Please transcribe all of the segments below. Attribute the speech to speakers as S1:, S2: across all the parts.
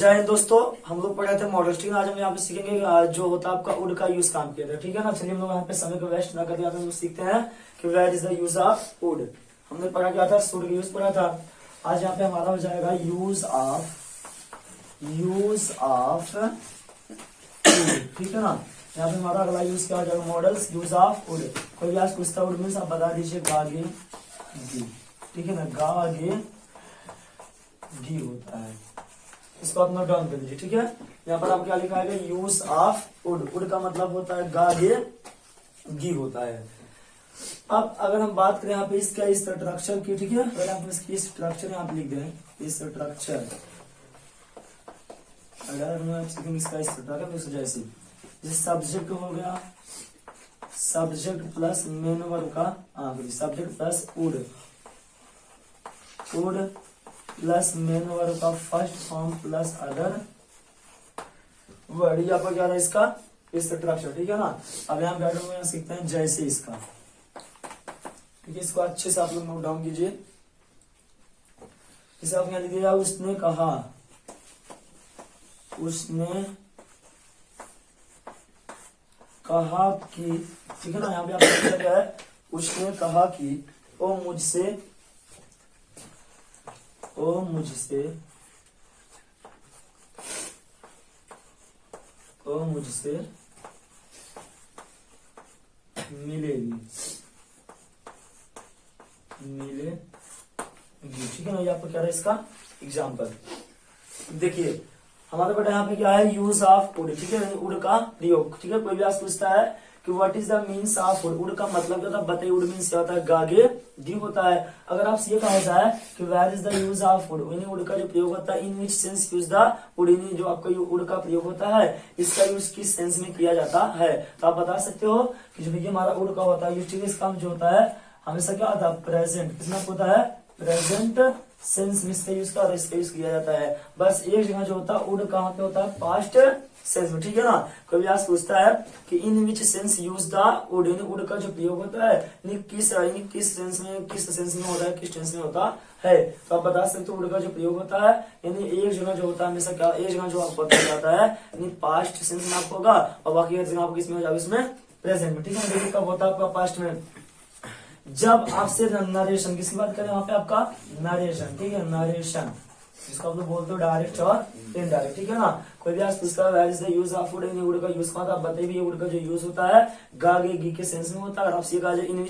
S1: जय हिंद दोस्तों, हम लोग पढ़े थे मॉडल। ठीक है, आज हम यहाँ पे सीखेंगे जो होता है आपका वुड का यूज काम किया था। ठीक है ना, चलिए हम लोग यहाँ पे समय को वेस्ट ना करके हम लोग सीखते हैं कि where is the use of would. हमने पढ़ा क्या था, वुड का यूज पढ़ा था। आज यहाँ पे हमारा हो जाएगा यूज ऑफ ठीक है ना। यहाँ पे हमारा अगला यूज क्या हो जाएगा, मॉडल्स यूज ऑफ वुड। कोई भी आज पूछता वुड मीन्स आप बता दीजिए गागे गी। ठीक है ना, गागे गी होता है, इसको आप नोट डाउन कर लीजिए। ठीक है, यहाँ पर आप क्या लिखा है, यूज ऑफ वुड। वुड का मतलब होता है गागे गी होता है। अब अगर हम बात करें यहाँ पे इसका स्ट्रक्चर की, ठीक है, अगर आप इसकी स्ट्रक्चर यहाँ पे लिख दें स्ट्रक्चर, अगर हम इसका स्ट्रक्चर जैसे सब्जेक्ट हो गया, सब्जेक्ट प्लस मेन वर्ब का subject plus would plus main verb का first form plus other word, यहाँ पर क्या रहा इसका स्ट्रक्चर। ठीक है ना। अब यहाँ बैठे हुए सीखते हैं जैसे इसका। ठीक है, इसको अच्छे से आप लोग नोट डाउन कीजिए। इसे आप यहाँ लिख दिया, उसने कहा कि, ठीक है ना, यहाँ पे आपको क्या है, उसने कहा कि ओ मुझसे मिलेगी। ठीक है ना, ये आपको क्या रहा है इसका एग्जाम्पल। देखिए हमारे बेटा यहाँ पे क्या है, यूज ऑफ वुड। ठीक है, वुड का प्रयोग। ठीक है, कोई भी आज पूछता है कि what is the means of would, would का मतलब क्या होता है बताइए। वुड मीन्स क्या होता है, गागे गी होता है। अगर आपसे ये कहा जाए कि where is the use of would, would का जो प्रयोग होता है, in which sense use the would, जो आपका वुड का प्रयोग होता है इसका यूज किस सेंस में किया जाता है, तो आप बता सकते हो कि जो भैया हमारा वुड का होता है यूज, इसका जो होता है हमेशा क्या होता है, प्रेजेंट। किसमें होता है, प्रेजेंट सेंस में इसका यूज किया जाता है। बस एक जगह जो होता है वुड कहाँ पे होता है, पास्ट सेंस में। ठीक है ना, कोई आज पूछता है कि in which sense use the would, would का जो प्रयोग होता है किस सेंस में होता है, किस टेंस में होता है, तो आप बता सकते हो वुड का जो प्रयोग होता है यानी एक जगह जो होता है हमेशा क्या, एक जगह जो आपको बताया जाता है यानी पास्ट सेंस में आपको होगा, और बाकी हर जगह आपको किसमें हो जाएगा, इसमें प्रेजेंट में। ठीक है, देखिए कब होता है आपका पास्ट में, जब आपसे नरेशन, किसकी बात करें वहां पे आपका नरेशन। ठीक है, नरेशन जिसको आप लोग बोलते हो डायरेक्ट और इनडायरेक्ट। ठीक है ना, कोई भी आज पूछता है where is the use of would, would का यूज कहाँ था, आप बताइए। वुड का जो यूज होता है गागे गी के सेंस में होता है। अगर आपसे कहा जाए in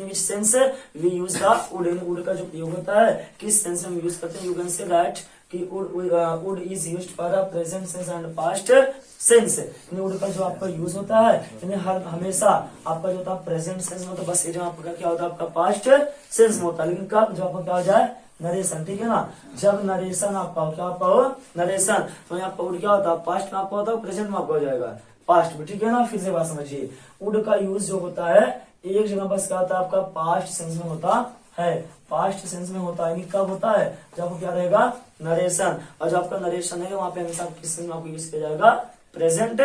S1: which sense we use the would, would का जो प्रयोग होता है किस सेंस में यूज करते हैं, यू कैन से दैट कि would is used for a present sense and past sense. Would का जो आपका यूज होता है यानी हर हमेशा आपका जो होता है प्रेजेंट सेंस में होता है, बस ये जो आपका क्या होता है आपका पास्ट सेंस में होता है। लेकिन कब जो आपका क्या हो जाए, नरेशन। ठीक है ना, जब नरेशन आपका क्या आपका हो नरेशन, तो यहाँ पर वुड क्या होता है, पास्ट में आपका होता है, प्रेजेंट में आपका हो जाएगा पास्ट में। ठीक है ना, फिर से बात समझिए, वुड का यूज जो होता है एक जगह बस क्या होता है आपका पास्ट सेंस में होता है, पास्ट सेंस में होता है। कब होता है, जब आपको क्या रहेगा, नरेशन, और जो आपका नरेशन है वहां पे हमेशा किस सेंस में आपको यूज किया जाएगा, प्रेजेंट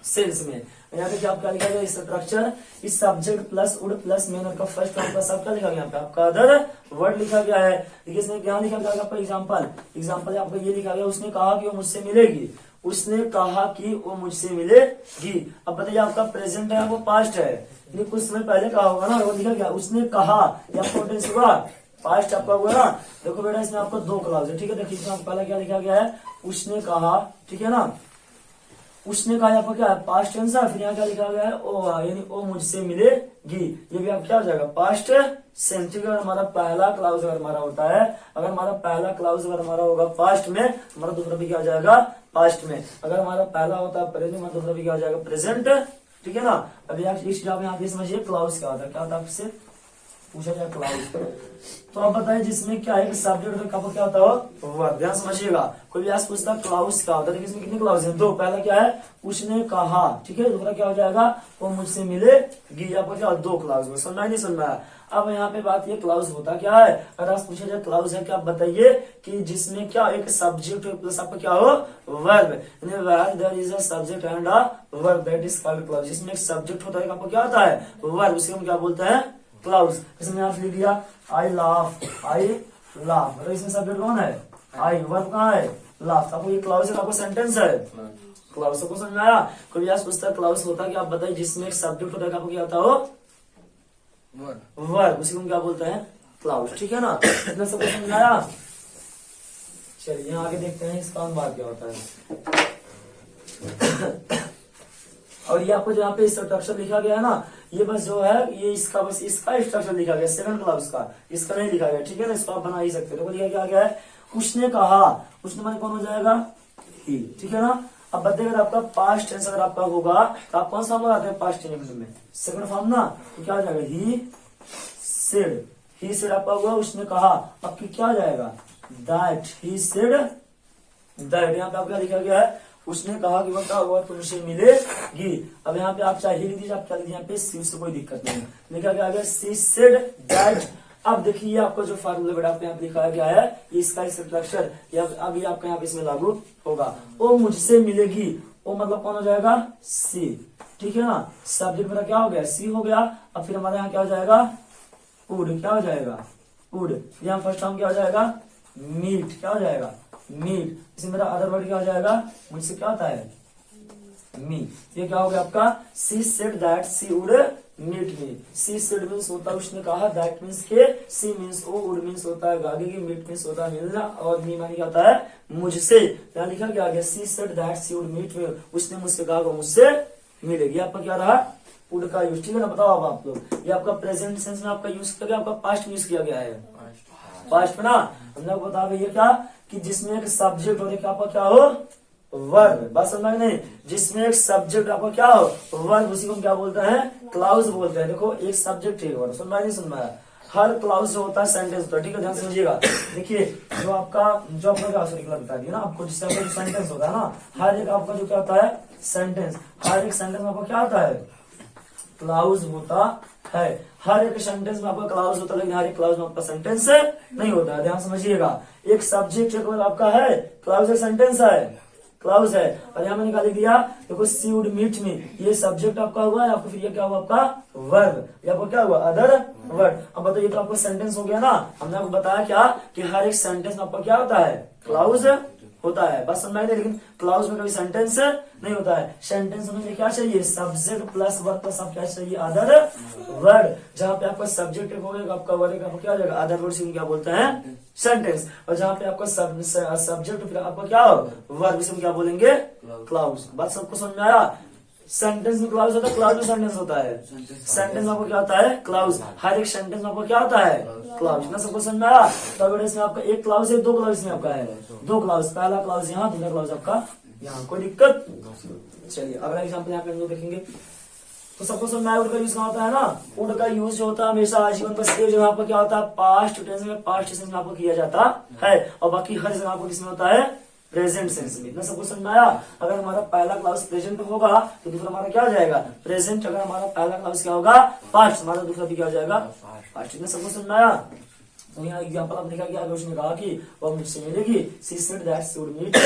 S1: सेंस में। यहाँ पे क्या आपका लिखा गया स्ट्रक्चर, इस subject plus would plus main का फर्स्ट फॉर्म का सब क्या लिखा गया, यहाँ पे आपका अदर वर्ड लिखा गया है। देखिए इसमें क्या लिखा गया आपका एग्जाम्पल आपका ये लिखा गया, उसने कहा कि वो मुझसे मिलेगी, उसने कहा कि वो मुझसे मिलेगी। अब बताइए आपका प्रेजेंट है वो पास्ट है, कुछ समय पहले कहा होगा ना, वो लिखा गया उसने कहा, या हुआ पास्ट आपका हुआ ना। देखो बेटा इसमें आपको दो क्लास है। ठीक है, देखिए इसमें पहला क्या लिखा गया है, उसने कहा। ठीक है ना, उसने कहा आपका क्या है, पास्ट टेंस है। फिर यहाँ क्या लिखा गया है, ओ यानी ओ मुझसे मिलेगी, ये भी आप क्या हो जाएगा, पास्ट सेंस। ठीक है, अगर हमारा पहला क्लाउज अगर हमारा होता है, अगर हमारा पहला क्लाउज अगर हमारा होगा पास्ट में, हमारा दूसरा भी क्या हो जाएगा, पास्ट में। अगर हमारा पहला होता है प्रेजेंट, हमारा दूसरा भी क्या हो जाएगा, प्रेजेंट। ठीक है ना, अभी आप इस चीज यहाँ पे समझिए क्लाउज क्या होता है, क्या होता है आपसे पूछा जाए क्लाउज। तो आप बताइए जिसमें क्या है, सब्जेक्ट का क्या होता है, वर्ब। ध्यान समझिएगा, कोई भी आज पूछता है क्लाउज क्या होता है, इसमें कितने क्लाउज हैं, दो। पहला क्या है, उसने कहा। ठीक है, दूसरा क्या हो जाएगा, वो मुझसे मिलेगी। आपको क्या दो क्लाउज में समझना नहीं समझना। अब यहाँ पे बात ये क्लाउज होता क्या है, अगर आप पूछा जाए क्लाउज है क्या, आप बताइए कि जिसमें क्या एक सब्जेक्ट प्लस आपका क्या हो, verb. Where there is a subject and a verb that is called clause. जिसमें एक सब्जेक्ट होता है आपको क्या होता है, वर्ब, उसे हम क्या बोलते हैं, क्लाउज। इसमें आप लिख दिया आई लाफ, अगर इसमें सब्जेक्ट कौन है, आई, वर्ब कहाँ है, लास्ट। आपको ये क्लाउज है, आपको सेंटेंस है। क्लाउज को समझ में आया? कोई भी पूछता है क्लाउज होता है क्या, आप बताइए। जिसमें एक सब्जेक्ट होता है, आपको क्या होता हो? वर्ब, उसी को क्या बोलते हैं? क्लाउज। ठीक है ना, इतना सबको समझ में आया? चलिए आगे देखते हैं इसका अनुवाद क्या होता है। और ये आपको जहाँ पे स्ट्रक्चर लिखा गया है ना, ये बस जो है ये इसका बस इसका स्ट्रक्चर लिखा गया, सेकंड क्लाउज का, इसका नहीं लिखा गया। ठीक है ना, इसको आप बना ही सकते हो। तो लिखा क्या गया है? उसने कहा। उसने माने कौन हो जाएगा? ही। ठीक है ना। अब बताइए अगर आपका पास्ट टेंस अगर आपका होगा तो आप कौन सा लगाते हैं पास्ट टेंस में? सेकंड फॉर्म ना, तो क्या हो जाएगा? He said. ही सेड आपका हुआ उसने कहा। अब क्या हो जाएगा? That he said that. यहाँ पे आपका लिखा गया है उसने कहा कि वह क्या हुआ तुमसे मिलेगी। अब यहाँ पे आप चाहे लिख दीजिए, आप क्या लिखिए यहाँ पे सी से कोई दिक्कत नहीं है। लिखा गया आगे सी सेड दैट। अब देखिए आपको जो फार्मूला बेटा पे यहाँ पे लिखा गया है इसका स्ट्रक्चर अब ये आपका यहाँ पे इसमें लागू होगा। वो मुझसे मिलेगी, वो मतलब कौन हो जाएगा? सी। ठीक है ना, सब्जेक्ट मेरा क्या हो गया? सी हो गया। अब फिर हमारे यहाँ क्या हो जाएगा? वुड। क्या हो जाएगा? वुड। यहाँ फर्स्ट फॉर्म क्या हो जाएगा? मीट। क्या हो जाएगा? मीट। इसमें मेरा अदर वर्ड क्या हो जाएगा? मुझसे क्या होता है? मी। ये क्या हो गया आपका? She said that she would meet me. She said means होता है उसने कहा, दैट मीन्स के, सी मीन्स ओ, वुड मीन्स होता है आगे की, मीट मीन्स होता है मिलना, और मी मानी क्या होता है? मुझसे। यहाँ लिखा क्या गया? She said that she would meet me. उसने मुझसे कहा वो मुझसे मिलेगी। आपका क्या रहा? वुड का यूज। ठीक है ना, बताओ अब आप लोग। ये आपका प्रेजेंट सेंस में आपका यूज किया गया, आपका पास्ट यूज किया गया है। पास्ट में ना हमने आपको बता भैया क्या कि जिसमें एक सब्जेक्ट और एक आपका क्या हो? वर्ब। बात समझ में नहीं? जिसमें एक सब्जेक्ट आपका क्या हो? वर्ब, उसी को हम क्या बोलते हैं? क्लाउज बोलते हैं। देखो एक सब्जेक्ट एक वर्ब, सुन नहीं सुन पाया? हर क्लाउज जो होता है सेंटेंस होता है। ठीक है, ध्यान समझिएगा। देखिए जो आपका बता दिया ना आपको, जिससे आपका जो सेंटेंस होता है ना, हर एक आपका जो क्या होता है? सेंटेंस। हर एक सेंटेंस में आपका क्या होता है? क्लाउज होता है। हर एक सेंटेंस में आपका क्लाउज होता है, लेकिन हर एक क्लाउज में आपका सेंटेंस नहीं होता है। ध्यान समझिएगा। एक सब्जेक्ट एक वर्ब आपका है, क्लाउज एक सेंटेंस है, क्लाउज है। और यहाँ मैंने क्या लिख दिया? देखो सी वुड मीट मी, ये सब्जेक्ट आपका हुआ है, आपको फिर ये क्या हुआ? आपका वर्ब। ये आपको क्या हुआ? Other word. अब बताइए तो आपको सेंटेंस हो गया ना। हमने आपको बताया क्या कि हर एक सेंटेंस में आपका क्या होता है? क्लाउज होता है। बस समझ में? लेकिन क्लाउज में कभी सेंटेंस नहीं होता है। सेंटेंस में क्या चाहिए? सब्जेक्ट प्लस वर्ब प्लस आप क्या चाहिए? Other word. जहाँ पे आपका सब्जेक्ट एक होगा, आपका वर्ड आपको क्या हो जाएगा? अदर वर्ड से क्या बोलते हैं? सेंटेंस। और जहाँ पे आपका सब्जेक्ट फिर आपका क्या हो? वर्ब, इसे क्या बोलेंगे? क्लाउज। बात सबको समझ में आया? सेंटेंस में क्लाउज होता है, क्लाउज में सेंटेंस होता है। सेंटेंस में आपको क्या होता है? क्लाउज। हर एक सेंटेंस में आपको क्या होता है? क्लाउज। इतना सबको समझ में आया? तो इसमें आपका एक क्लाउज है, दो क्लाउज में आपका है, दो क्लाउज। पहला क्लाउज यहाँ, दूसरा क्लाउज आपका यहाँ। कोई दिक्कत? चलिए अगला एग्जाम्पल यहाँ पे हम लोग देखेंगे। तो सबको समझ में आया? वुड का यूज कहाँ होता है ना? वुड का यूज जो होता है हमेशा आजीवन पर से जो आपका क्या होता है? पास्ट टेंस में, पास्ट टेंस में आपको किया जाता है। और बाकी हर जगह आपको किसमें होता है? प्रेजेंट सेंस में। इतना सबको समझ में आया? अगर हमारा पहला क्लाउज प्रेजेंट होगा तो दूसरा हमारा क्या हो जाएगा? प्रेजेंट। अगर हमारा पहला क्लाउज क्या होगा? पास्ट, हमारा दूसरा भी क्या हो जाएगा? पास्ट। इतना सबको समझ में आया? तो यहाँ एग्जाम्पल आप देखा गया, उसने कहा कि वह मुझसे मिलेगी। She said that she would meet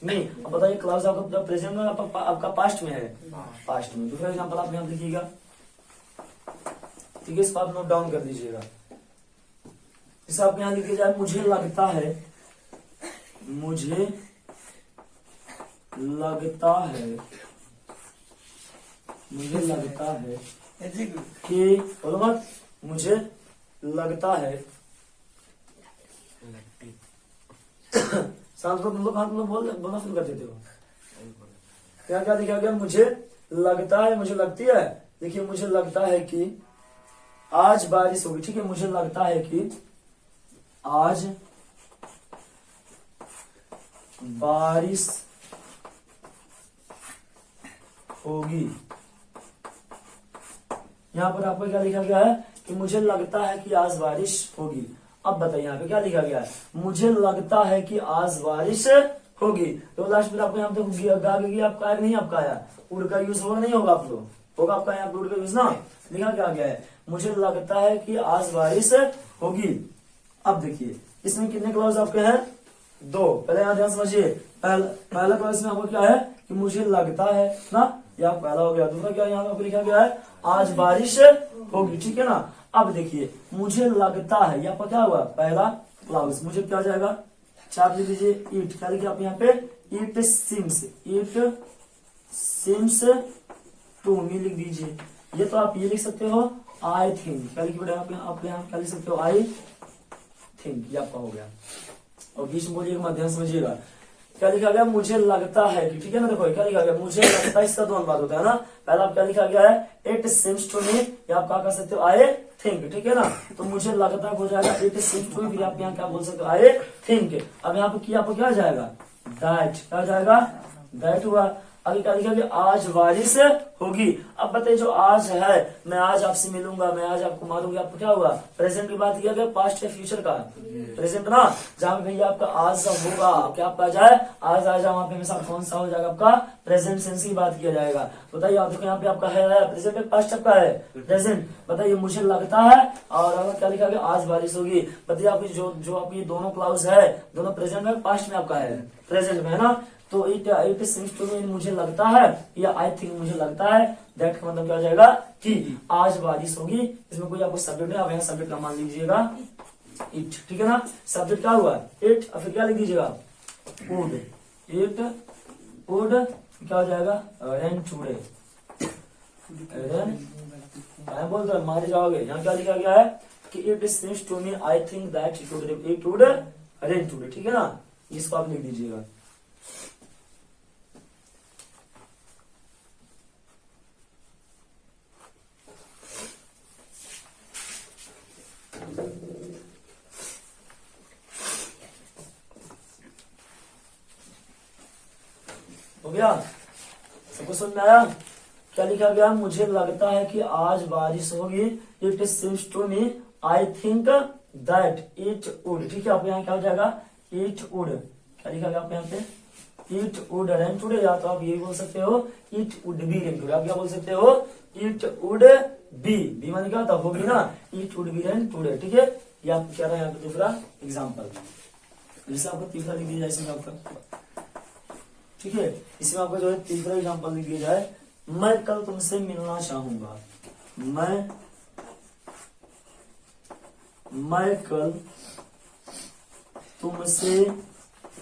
S1: me. अब बताइए क्लाउज आपका प्रेजेंट में आपका पास्ट में है? पास्ट में। दूसरा एग्जाम्पल आप यहाँ देखिएगा। ठीक है, इसको आप नोट डाउन कर दीजिएगा। इसे आप यहाँ लिखिए जाए, मुझे लगता है, मुझे लगता है, मुझे लगता है कि, बोलो मत, मुझे लगता है। शांत तुम लोग बोलना शुरू कर देते हो। क्या क्या लिखा गया? मुझे लगता है, मुझे लगती है। देखिए मुझे लगता है कि आज बारिश होगी। ठीक है, मुझे लगता है कि आज बारिश होगी। यहाँ पर आपको क्या लिखा गया है कि मुझे लगता है कि आज बारिश होगी। अब बताइए यहाँ पे क्या लिखा गया है? मुझे लगता है कि आज बारिश होगी। तो लास्ट में आपको यहाँ पे आपका नहीं आपका आया, उड़ का यूज होगा नहीं होगा? आप लोग होगा आपका यहाँ पे उड़ का यूज ना। लिखा क्या गया है? मुझे लगता है कि आज बारिश होगी। अब देखिए इसमें कितने क्लॉज आपके हैं? दो। पहले यहाँ ध्यान समझिए, पहला क्लॉज में आपको क्या है कि मुझे लगता है ना, यह पहला हो गया। दूसरा क्या यहाँ पे लिखा गया है? आज बारिश होगी। ठीक है ना। अब देखिए मुझे लगता है, यहाँ पर क्या हुआ? पहला क्लाउज। मुझे क्या जाएगा? अच्छा आप लिख दीजिए इट, क्या लिखिए आप यहाँ पे, इट सिम्स टू मी लिख दीजिए। ये तो आप ये लिख सकते हो आई थिंक, क्या लिखिए बेटा आप यहाँ क्या लिख सकते हो, आई थिंक, ये आपका हो गया। और बीच में बोलिएगा मध्यम समझिएगा, क्या लिखा गया, मुझे लगता है कि, ठीक है ना, देखो क्या लिखा गया, मुझे लगता है, इसका दो अनुवाद होता है ना। पहला आप क्या लिखा गया है, इट सिम्स टू मी, या आप क्या कर सकते हो, आई थिंक, ठीक है ना। तो मुझे लगता है हो जाएगा इट सिम्स टू मी, फिर आप यहाँ क्या बोल सकते हो, आई थिंक। अब यहाँ पे किया आपको क्या आ जाएगा, दैट, क्या आ जाएगा, दैट हुआ। अभी क्या लिखा गया, आज बारिश होगी। अब बताइए जो आज है, मैं आज आपसे मिलूंगा, मैं आज आपको मारूंगा, आपको क्या हुआ, प्रेजेंट की बात किया गया, पास्ट या फ्यूचर का, प्रेजेंट ना। जहां भैया आपका आज होगा, क्या आपका आ जाए, आज आ जाए, वहां पे हमेशा कौन सा हो जाएगा, आपका प्रेजेंट सेंस की बात किया जाएगा। बताइए आप देखो यहाँ पे आपका है प्रेजेंट है, पास्ट आपका है प्रेजेंट। बताइए मुझे लगता है, और अगर क्या लिखा गया, आज बारिश होगी। बताइए आपकी जो आपकी दोनों क्लाउज है, दोनों प्रेजेंट में, पास्ट में आपका है, प्रेजेंट में है ना। तो इट सीम्स टू मी मुझे लगता है, या आई थिंक मुझे लगता है, दैट का मतलब क्या हो जाएगा कि आज बारिश होगी। इसमें कोई आपको सब्जेक्ट है, आप यहाँ सब्जेक्ट का मान लीजिएगा इट, ठीक है ना। सब्जेक्ट क्या हुआ, इट, और फिर क्या लिख दीजिएगा, वुड, इट वुड, क्या हो जाएगा, रेन टुडे, रेन बोल दो मारे जाओगे। यहाँ क्या लिखा गया है कि it seems to me I think that it would rain today, ठीक है ना। इसको आप लिख दीजिएगा। हो गया, सबको समझ में आया। क्या लिखा गया, मुझे लगता है कि आज बारिश होगी, it seems to me I think that it would, ठीक है। आप यहाँ क्या हो जाएगा, इट वुड, क्या लिखा गया आप यहाँ पे, इट वुड रेन टुडे, या तो आप ये बोल सकते हो it would be rain today. आप क्या बोल सकते हो, इट वुड बी माने क्या होता होगी ना, it would be rain today, ठीक है। ये आप क्या रहा है यहाँ पे दूसरा एग्जाम्पल, जैसे आपको तीसरा लिख दिया जाए आपका, ठीक है। इसमें आपका जो है तीसरा एग्जाम्पल लिख दिया जाए, मैं कल तुमसे मिलना चाहूंगा, मैं कल तुमसे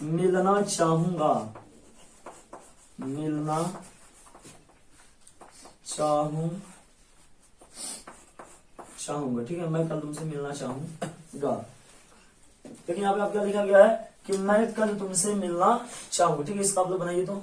S1: मिलना चाहूंगा, मिलना चाहूंगा, ठीक है। मैं कल तुमसे मिलना चाहूंगा, लेकिन यहाँ पे आप क्या लिखा गया है कि मैं कल तुमसे मिलना चाहूंगा, ठीक है। इसका आप लोग बनाइए तो,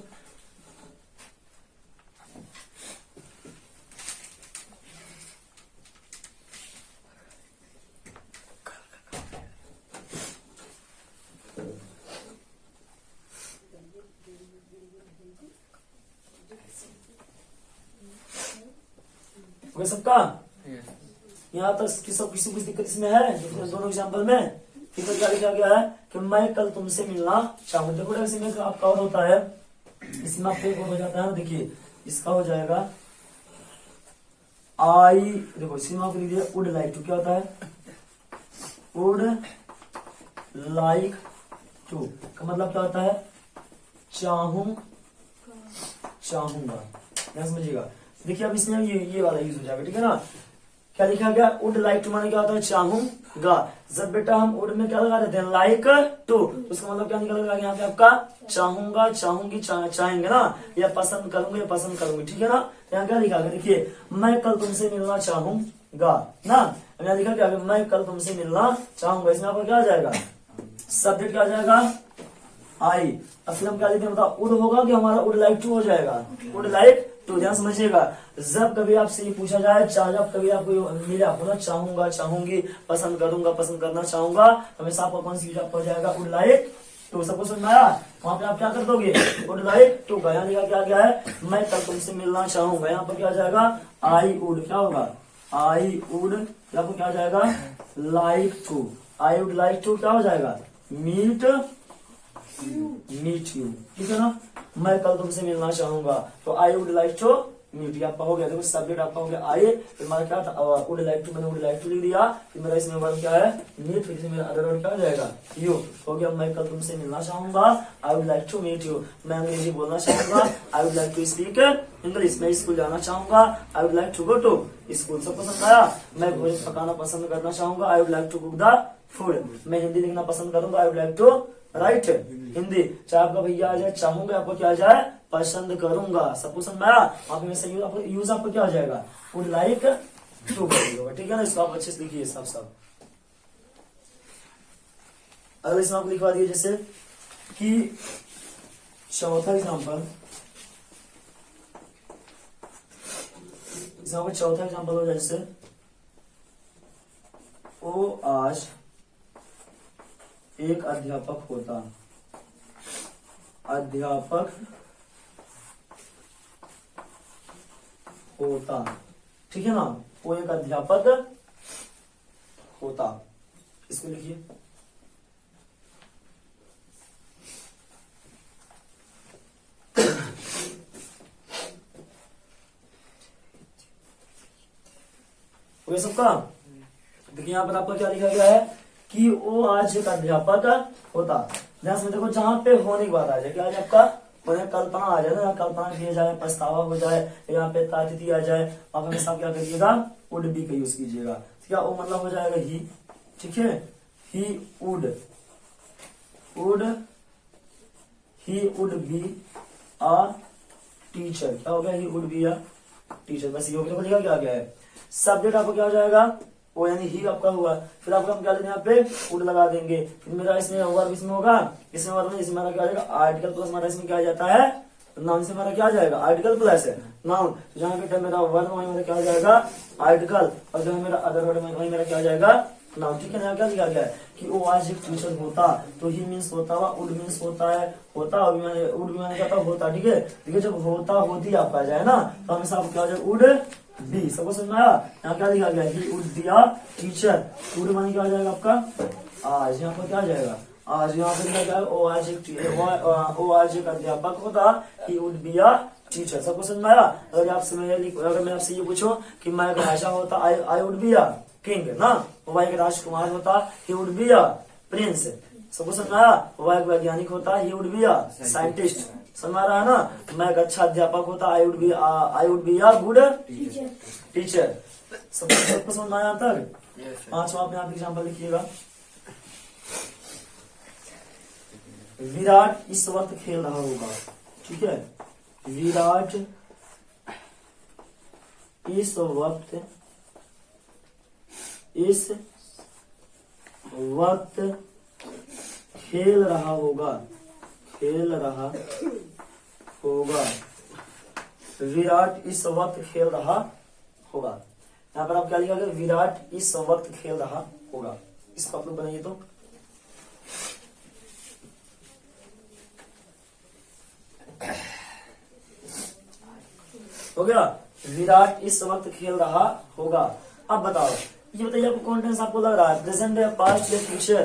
S1: सबका यहाँ तक किसी कुछ दिक्कत इसमें है, दोनों एग्जाम्पल में। ठीक है, क्या लिखा गया है कि मैं कल तुमसे मिलना चाहूंगा। देखो इसमें आपका और होता है, इसमें आपको एक हो जाता है ना, देखिए इसका हो जाएगा आई, देखो इसमें आप लिख दिया वुड लाइक टू, क्या होता है वुड लाइक टू का मतलब क्या होता है, चाहूंगा, समझिएगा। देखिए अब इसमें ये वाला यूज हो जाएगा, ठीक है ना। क्या लिखा गया, वुड लाइक टू माने क्या होता है, चाहूंगा। जब बेटा हम वुड में क्या लगा देते हैं, लाइक टू, उसका मतलब क्या निकल गया यहाँ पे आपका, चाहूंगा, चाहूंगी, चाहेंगे ना, या पसंद करूंगे, या पसंद करूंगी, ठीक है ना। यहाँ क्या लिखा गया, देखिए मैं कल तुमसे मिलना चाहूंगा ना, यहाँ लिखा गया मैं कल तुमसे मिलना चाहूंगा। इसमें आपका क्या आ जाएगा, सब्जेक्ट क्या आ जाएगा, आई। अब फिर हम क्या लिखते हैं बताओ, वुड होगा कि हमारा वुड लाइक टू हो जाएगा, वुड लाइक टू। ध्यान समझिएगा, जब कभी आपसे ये पूछा जाए, जब कभी आपको मिला हो ना, चाहूंगा, चाहूंगी, पसंद करूंगा, पसंद करना चाहूंगा, हमेशा आपका कौन सी हो जाएगा, वुड लाइक टू। सबको समझ में आया, वहां पे आप क्या कर दोगे, वुड लाइक टू का यहाँ लिखा क्या गया है, मैं कल तुमसे मिलना चाहूंगा, यहाँ पर क्या आ जाएगा, आई वुड, क्या होगा, आई वुड, आपको क्या आ जाएगा, like to, I would like to क्या हो जाएगा, मीट यू, ठीक है ना। मैं कल तुमसे मिलना चाहूंगा, तो I would like to meet, आपका हो गया। देखो सब्जेक्ट आपका हो गया आई, फिर मेरा क्या था, वुड लाइक टू, मैंने वुड लाइक टू लिख दिया, फिर मेरा इसमें वर्ड क्या है, मीट, फिर मेरा अदर वर्ड क्या हो जाएगा, यू, हो गया। मैं कल तुमसे मिलना चाहूंगा, I would like to meet you. मैं अंग्रेजी बोलना चाहूंगा, I would like to speak English. मैं स्कूल जाना चाहूंगा, I would like to go to school. सब पसंद आया। मैं भोजन पकाना पसंद करना चाहूंगा, I would like to cook the food. मैं हिंदी लिखना पसंद करूंगा, I would like to write. Hindi चाहे आपका भैया आ जाए चाहूंगा, आपको क्या आ जाए पसंद करूंगा, सब पसंद में आया। आप में से यूज आपको क्या हो जाएगा वुड लाइक टू होगा, ठीक है ना। इसको आप अच्छे से लिखिए सब। अगर इसमें आप लिखवा दिए जैसे कि चौथा एग्जाम्पल, चौथा एग्जाम्पल हो जाए जैसे वो आज एक अध्यापक होता, ठीक है ना। वो एक अध्यापक होता, इसको लिखिए। हो सबका। देखिए यहाँ पर आपका क्या लिखा गया है कि वो आज एक अध्यापक होता। ध्यान से देखो, जहां पे होने की बात आ जाए, क्या आज आपका कल्पना आ जाए ना, कल्पना किया जाए, पछतावा हो जाए, यहाँ पे तातिथि आ जाए, आप हमेशा क्या करिएगा वुड बी का यूज कीजिएगा, ठीक है। वो मतलब हो जाएगा ही, ठीक है। He would be a teacher, क्या हो गया he would be a teacher, बस ये हो गया। क्या है सब्जेक्ट आपको क्या हो जाएगा वो, यानी ही आपका हुआ। फिर आपको हम क्या लेंगे यहाँ पे वुड लगा देंगे। फिर मेरा इसमें वर्ब इसमें होगा, इसमें हमारा क्या आ जाएगा आर्टिकल प्लस, हमारा इसमें क्या आ जाता है नाउन से हमारा क्या आ जाएगा आर्टिकल प्लस है नाउन। तो जहाँ पे मेरा वर्ब वही मेरा क्या आ जाएगा आर्टिकल, और जो मेरा अदर वर्ड वही मेरा क्या आ जाएगा नाउन, ठीक है ना। क्या लिखा गया है कि वो आज एक टीचर होता, तो ही मीन्स होता हुआ, वुड मीन्स होता है, होता वुड भी मैंने क्या होता, ठीक है। देखिए जब होता होती आपका आ जाए ना, तो हमेशा आपको क्या हो जाए वुड बी, सबको समझ में आया। यहाँ क्या लिखा गया he would be a teacher, would माने क्या आ जाएगा आपका आज, यहाँ पर क्या आ जाएगा आज। यहाँ पे क्या वो आज एक अध्यापक होता, he would be a teacher, सबको समझ में आया। अगर मैं आपसे ये पूछूं कि मैं एक राजा होता, I would be a king ना। वो एक राजकुमार होता, he would be a prince, सबको समझ में आया। वो एक वैज्ञानिक होता, he would be a scientist, समझ रहा है ना। मैं एक अच्छा अध्यापक होता, I would be a good teacher, सबको समझ में आया तक। पांचवा आप यहाँ पे एग्जाम्पल लिखिएगा। विराट इस वक्त खेल रहा होगा, ठीक है। विराट इस वक्त खेल रहा होगा, विराट इस वक्त खेल रहा होगा। यहाँ पर आप क्या लिखा गया विराट इस वक्त खेल रहा होगा, इसको आप लोग बनाइए तो। हो गया विराट इस वक्त खेल रहा होगा। अब बताओ ये बताइए आपको कौन टेंस आपको लग रहा है, प्रेजेंट है, पास्ट या फ्यूचर।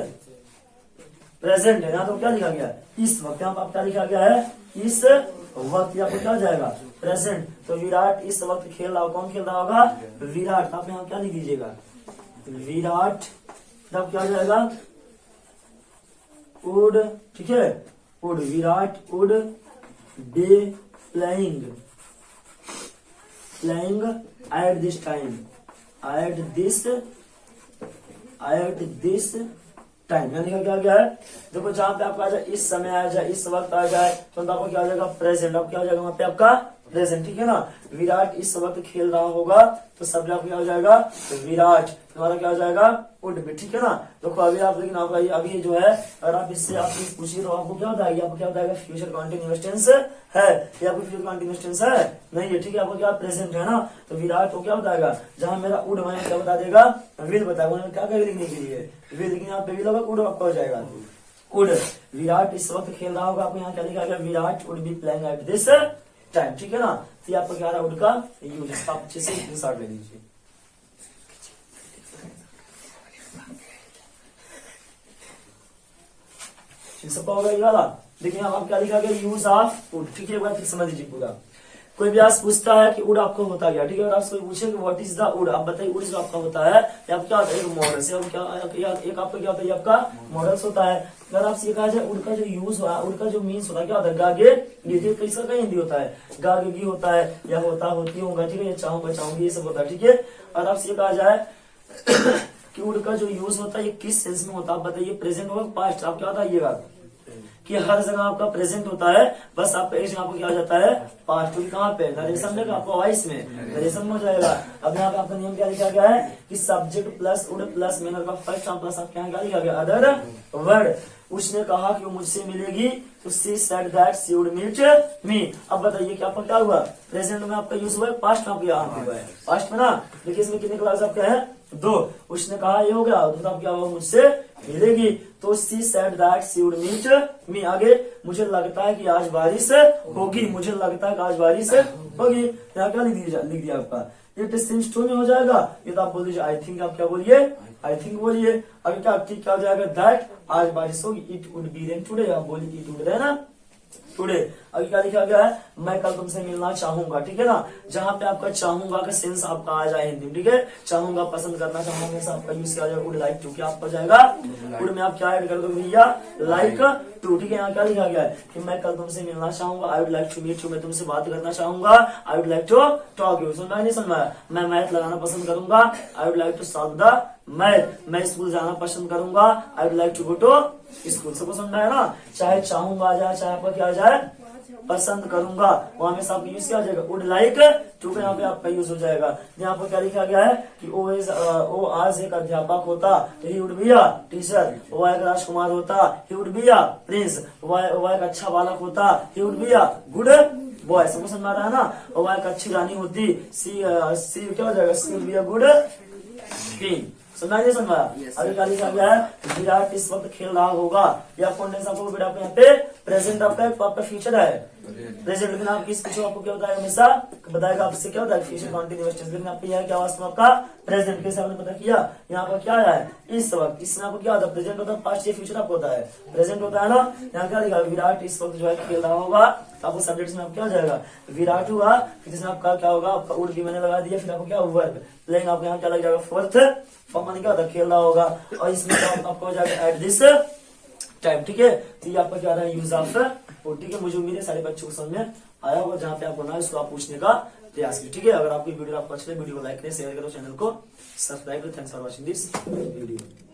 S1: प्रेजेंट है, यहाँ तो क्या लिखा गया इस वक्त, यहाँ पर क्या लिखा गया है इस वक्त, यहाँ पर क्या हो जाएगा प्रेजेंट। तो विराट इस वक्त खेल रहा, कौन खेल रहा होगा विराट। आप यहाँ क्या लिख दीजिएगा विराट, तब क्या हो जाएगा वुड, ठीक है would, Virat would be playing at this time, at this time, यानी क्या गया है देखो, जहां पे आपका आ जाए इस समय आ जाए, इस वक्त आ जाए, तो आपको क्या हो जाएगा प्रेजेंट, अब क्या हो जाएगा वहां पे आपका प्रेजेंट, ठीक है ना। विराट इस वक्त खेल रहा होगा, तो सब क्या हो जाएगा विराट, तुम्हारा क्या हो जाएगा वुड बी, ठीक है ना। देखो अभी आप लेकिन आपका अभी जो है, अगर आप इससे आप पूछिए तो आपको क्या बताएगी, आपको क्या बताएगा फ्यूचर कंटिन्यूअस टेंस है, या आपको फ्यूचर कंटिन्यूअस टेंस है नहीं है, ठीक है। आपको क्या प्रेजेंट है ना, तो विराट को क्या बताएगा, जहां मेरा वुड मैंने क्या बता देगा विल बताएगा, क्या कहेगा लिखने के लिए विल, लेकिन यहाँ पे विल होगा वुड आपका हो जाएगा वुड। विराट इस वक्त खेल रहा होगा, आपको यहाँ क्या लिखा गया Virat would be playing at this time, ठीक है ना। तो आपको क्या रहा वुड का यूज, आप अच्छे से इंसर्ट ले लीजिए। सबका होगा ये वाला। देखिए आप क्या लिखा गया यूज ऑफ वुड, ठीक है। एक बार फिर समझ लीजिए पूरा। कोई भी आज पूछता है कि वुड आपको होता क्या, ठीक है। और आपसे पूछे कि व्हाट इज द वुड, आप बताइए वुड जो आपका होता है या क्या होता है एक मॉडल से, एक आपका क्या होता है आपका मॉडल्स होता है। अगर आपसे ये कहा जाए वुड का जो यूज हुआ, वुड का जो मीन्स होता है क्या होता है गागे गी, कैसा का हिंदी होता है गागे गी होता है, या होता होती होगा, ठीक है, या चाहूंगा चाहूंगी, ये सब होता है, ठीक है। और आपसे ये कहा जाए कि वुड का जो यूज होता है ये किस सेंस में होता है, आप बताइए प्रेजेंट होगा पास्ट, आप क्या बताइएगा कि हर जगह आपका प्रेजेंट होता है, बस आपका एक जगह आपको क्या हो जाता है पास्ट टू कहाँ पे नरेशन में, आपका वॉइस में नरेशन में हो जाएगा। अब यहाँ पे आपका नियम क्या लिखा गया है कि subject plus would plus manner का फर्स्ट फॉर्म प्लस आपके यहाँ क्या लिखा गया अदर वर्ड। उसने कहा कि वो मुझसे मिलेगी तो she said that she would meet me. अब बताइए कि आपका क्या हुआ, प्रेजेंट में आपका यूज हुआ है, पास्ट में आपका यहाँ हुआ है पास्ट में ना। देखिए इसमें कितने क्लास आपके हैं 2। उसने कहा ये हो गया तो अब क्या हुआ मुझसे मिलेगी, तो she said that she would meet me. आगे मुझे लगता है कि आज बारिश होगी, मुझे लगता है कि आज बारिश होगी। यहाँ क्या लिख दिया आपका इट सीम्स टू में हो जाएगा, ये तो आप बोल दीजिए आई थिंक, आप क्या बोलिए आई थिंक बोलिए। अभी क्या हो जाएगा दैट आज बारिश होगी, it would be rain today, आप बोलिए इट वुड रेन टुडे। अभी क्या लिखा गया है मैं कल तुमसे मिलना चाहूंगा, ठीक है ना। जहाँ पे आपका चाहूंगा का सेंस आपका आ जाए हिंदी, ठीक है। चाहूंगा पसंद करना चाहूंगा से आपका यूज किया जाएगा वुड लाइक टू, क्या आपका जाएगा वुड में आप क्या ऐड कर दो भैया लाइक टू, ठीक है। यहाँ क्या लिखा गया है कि मैं कल तुमसे मिलना चाहूंगा, I would like to meet you, मैं तुमसे बात करना चाहूंगा, I would like to talk you. सुनना नहीं सुनना, मैं मैथ लगाना पसंद करूंगा, I would like to solve the math, मैं स्कूल जाना पसंद करूंगा, I would like to go to school. सबको समझना है ना, चाहे चाहूंगा आ जाए चाहे आपका क्या आ जाए पसंद करूंगा, वहां में आपका यूज क्या हो जाएगा वुड लाइक टू, यहाँ पे आपका यूज हो जाएगा। यहाँ पर क्या लिखा गया है कि वो आज एक अध्यापक होता, he would be a teacher. वो एक राजकुमार होता, he would be a prince. वो एक अच्छा बालक होता, he would be a good boy. सबको समझ आ रहा है ना। वो एक अच्छी रानी होती, सी क्या हो जाएगा she would be a good queen. सुना नहीं सुना। अभी क्या लिखा गया है विराट इस वक्त खेल रहा होगा, या कौन सा आपको विराट यहाँ पे प्रेजेंट आपका फ्यूचर है प्रेजेंट, लेकिन आप किस पूछो आपको क्या बताएगा हमेशा बताएगा आपसे क्या होता है फ्यूचर कंटिन्यूअस टेंस, लेकिन आपको यह क्या वास्तव आपका प्रेजेंट कैसे आपने पता किया। यहाँ पर क्या है इस वक्त, इसमें आपको क्या होता है प्रेजेंट होता है, पास्ट या फ्यूचर आपको होता है प्रेजेंट होता है ना। यहाँ क्या लिखा विराट इस वक्त जो है खेल रहा होगा, तो आपको सब्जेक्ट में क्या हो जाएगा विराट हुआ, फिर जिसमें आपका क्या होगा आपका वुड भी मैंने लगा दिया, फिर आपको क्या वर्ब, लेकिन आपको यहाँ क्या लग जाएगा फोर्थ फॉर्म में क्या होता है खेल रहा होगा, और इसमें आपको हो जाएगा एट दिस टाइम, ठीक है। तो ये आपका क्या रहा है यूज ऑफ ठीक है। मुझे उम्मीद है सारे बच्चों को समझ में आया होगा, जहाँ पे आपको ना इसको आप पूछने का प्रयास कीजिए, ठीक है। अगर आपको वीडियो आपको अच्छी लगे वीडियो को लाइक करें, शेयर करो, चैनल को सब्सक्राइब करें। Thanks for watching this video.